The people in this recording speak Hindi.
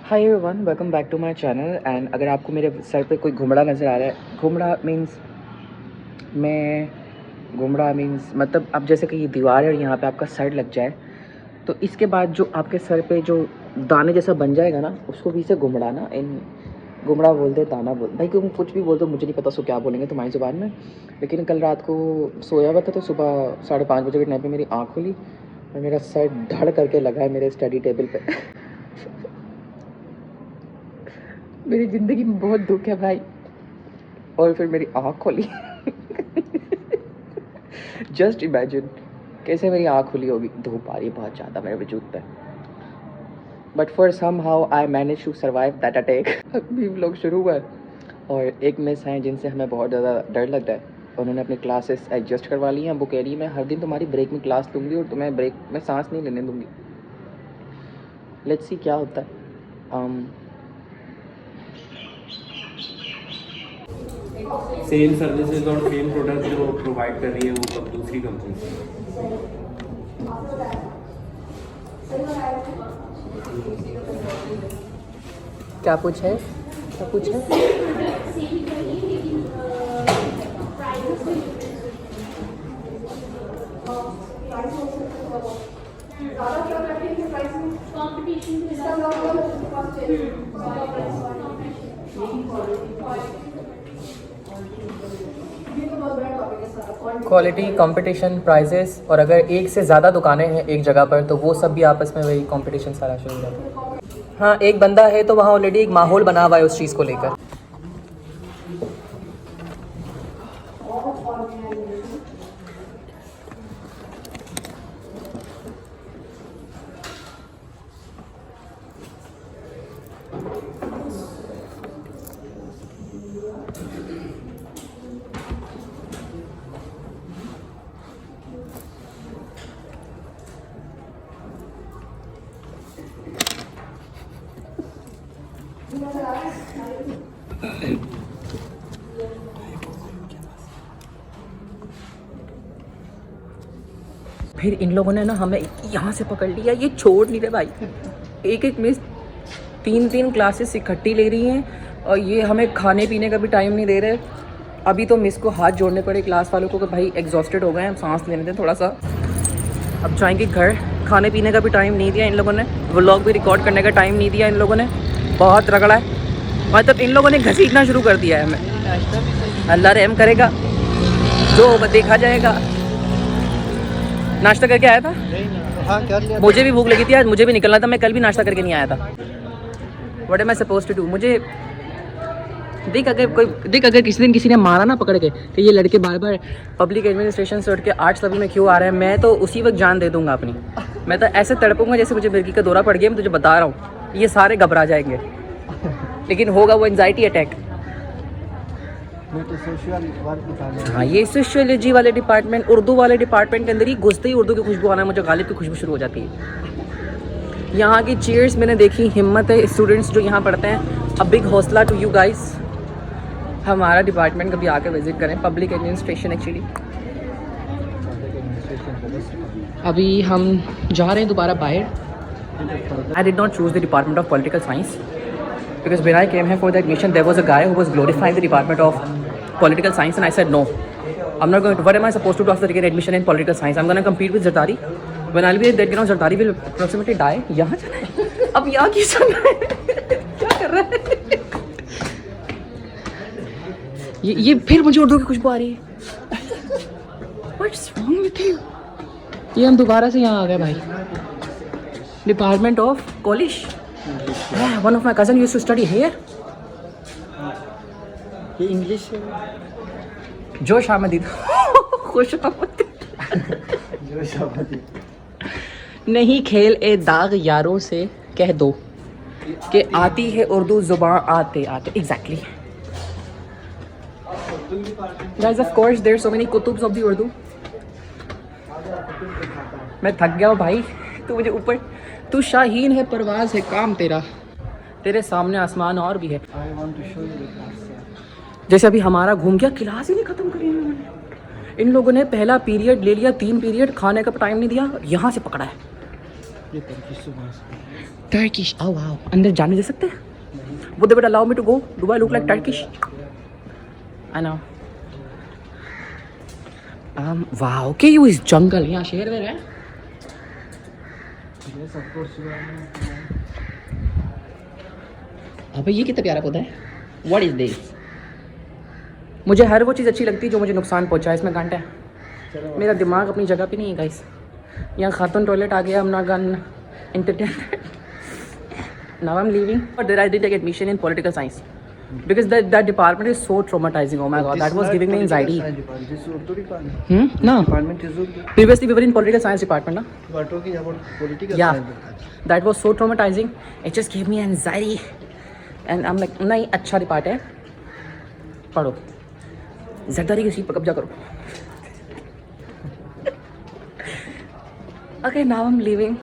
Hi everyone, welcome back to my channel. And अगर आपको मेरे सर पे कोई घुमड़ा नज़र आ रहा है, घुमड़ा मीन्स मतलब अब जैसे कि ये दीवार है और यहाँ पे आपका सर लग जाए तो इसके बाद जो आपके सर पे जो दाने जैसा बन जाएगा ना, उसको भी से घुमड़ा ना, इन घुमड़ा बोलते, दाना बोल, भाई तुम कुछ भी बोल दो, मुझे नहीं पता सो क्या बोलेंगे तुम्हारी ज़ुबान में। लेकिन कल रात को सोया हुआ था तो सुबह 5:30 बजे के टाइम पे मेरी आँख खुली और मेरा सर धड़ करके लगा है मेरे स्टडी टेबल पे। मेरी ज़िंदगी में बहुत दुख है भाई। और फिर मेरी आँख खोली। जस्ट इमेजिन कैसे मेरी आँख खुली होगी। धूप आ रही है बहुत ज़्यादा मेरे वजूद पे, but for somehow I manage to survive that attack. अभी व्लॉग शुरू हुआ है और एक मिस हैं जिनसे हमें बहुत ज़्यादा डर लगता है। उन्होंने अपनी क्लासेस एडजस्ट करवा ली हैं। वो कह रही है मैं हर दिन तुम्हारी ब्रेक में क्लास लूँगी और तुम्हें ब्रेक में सांस नहीं लेने दूँगी। लेट्स सी क्या होता है। सेम सर्विसेज और सेम प्रोडक्ट जो प्रोवाइड कर रही है वो सब दूसरी कंपनी। क्या पूछा है, क्या पूछा है? क्वालिटी, कंपटीशन, प्राइजेस, और अगर एक से ज़्यादा दुकानें हैं एक जगह पर तो वो सब भी आपस में वही कंपटीशन सारा शुरू हो जाता है। हाँ, एक बंदा है तो वहाँ ऑलरेडी एक माहौल बना हुआ है उस चीज़ को लेकर। फिर इन लोगों ने ना हमें यहाँ से पकड़ लिया, ये छोड़ नहीं रहे भाई। एक एक मिस 3 क्लासेस इकट्ठी ले रही हैं और ये हमें खाने पीने का भी टाइम नहीं दे रहे। अभी तो मिस को हाथ जोड़ने पड़े क्लास वालों को कि भाई एग्जॉस्टेड हो गए हैं, सांस लेने दें थोड़ा सा, अब जाएंगे घर। खाने पीने का भी टाइम नहीं दिया इन लोगों ने, व्लॉग भी रिकॉर्ड करने का टाइम नहीं दिया इन लोगों ने। बहुत रगड़ा है, मतलब इन लोगों ने घसीटना शुरू कर दिया है हमें। अल्लाह रहम करेगा, जो होगा देखा जाएगा। नाश्ता करके आया था? हाँ, कर लिया। मुझे भी भूख लगी थी आज, मुझे भी निकलना था। मैं कल भी नाश्ता करके नहीं आया था। What am I suppose to do? मुझे देख अगर किसी दिन किसी ने मारा ना पकड़ के कि ये लड़के बार बार पब्लिक एडमिनिस्ट्रेशन से उठ के आर्ट्स लवी में क्यों आ रहे हैं, मैं तो उसी वक्त जान दे दूंगा अपनी। मैं तो ऐसे तड़पूंगा जैसे मुझे मिर्गी का दौरा पड़ गया। मैं तुझे बता रहा हूँ, ये सारे घबरा जाएंगे, लेकिन होगा वो एंजाइटी अटैक। तो सोशल वर्क। हाँ, ये सोशियोलॉजी वाले डिपार्टमेंट, उर्दू वाले डिपार्टमेंट के अंदर ही घुसते ही उर्दू की खुशबू आना, मुझे गालिब की खुशबू शुरू हो जाती है। यहाँ की चीयर्स मैंने देखी, हिम्मत है स्टूडेंट्स जो यहाँ पढ़ते हैं। अ बिग हौसला टू यू गाइस। हमारा डिपार्टमेंट कभी आकर विजिट करें, पब्लिक एडमिनिस्ट्रेशन एक्चुअली। अभी हम जा रहे हैं दोबारा बाहर। I did not choose the department of political science because when I came here for the admission there was a guy who was glorifying the department of political science and I said no, I'm not going to. What am I supposed to do after getting admission in political science? I'm going to compete with Zardari. When I'll be there, you know, Zardari will approximately die. यहाँ चला है, अब यहाँ क्यों चल रहा है? क्या कर रहा है? ये फिर मुझे उर्दू की खुशबू आ रही है। What's wrong with you? ये हम दोबारा से यहाँ आ गए भाई। Department of polish. Yeah, one of my cousin used to study here. ये इंग्लिश जोश आमदीद। खुश नहीं खेल ए दाग यारों से कह दो कि आती है उर्दू जुबान आते आते। Exactly guys, of course there so many कुतुब्स ऑफ द उर्दू। मैं थक गया हूँ भाई, तू मुझे ऊपर, तू शाहीन है, परवाज है, काम तेरा, तेरे सामने आसमान और भी है। जैसे अभी हमारा घूम गया, क्लास ही नहीं खत्म करी इन्होंने। इन लोगों ने पहला पीरियड ले लिया, 3 पीरियड, खाने का टाइम नहीं दिया, यहाँ से पकड़ा है। Turkish. Oh wow. अंदर जाने दे सकते हैं? Would they would allow me to go? Do I look like Turkish? I know. Wow. Okay, you is jungle. यहाँ शेर वेर है? Yes, of course you are. अबे ये कितना प्यारा पौधा है? What is this? मुझे हर वो चीज़ अच्छी लगती है जो मुझे नुकसान पहुंचाए, इसमें घंटा है। मेरा दिमाग अपनी जगह पे नहीं है गाइस। यहाँ खातून टॉयलेट आ गया, I'm not gonna entertain that. Now I'm leaving. But I did take admission in political science because that department is so traumatizing. Oh my god, that was giving me anxiety. This is Urdu department. No. Department is Urdu. Previously we were in political science department, na? You are talking about political Yeah. science. That was so traumatizing. It just gave me anxiety. And I'm like, नहीं अच्छा डिपार्ट है, पढ़ो, जरदारी की सीट पर कब्जा करो। Okay, now I'm leaving.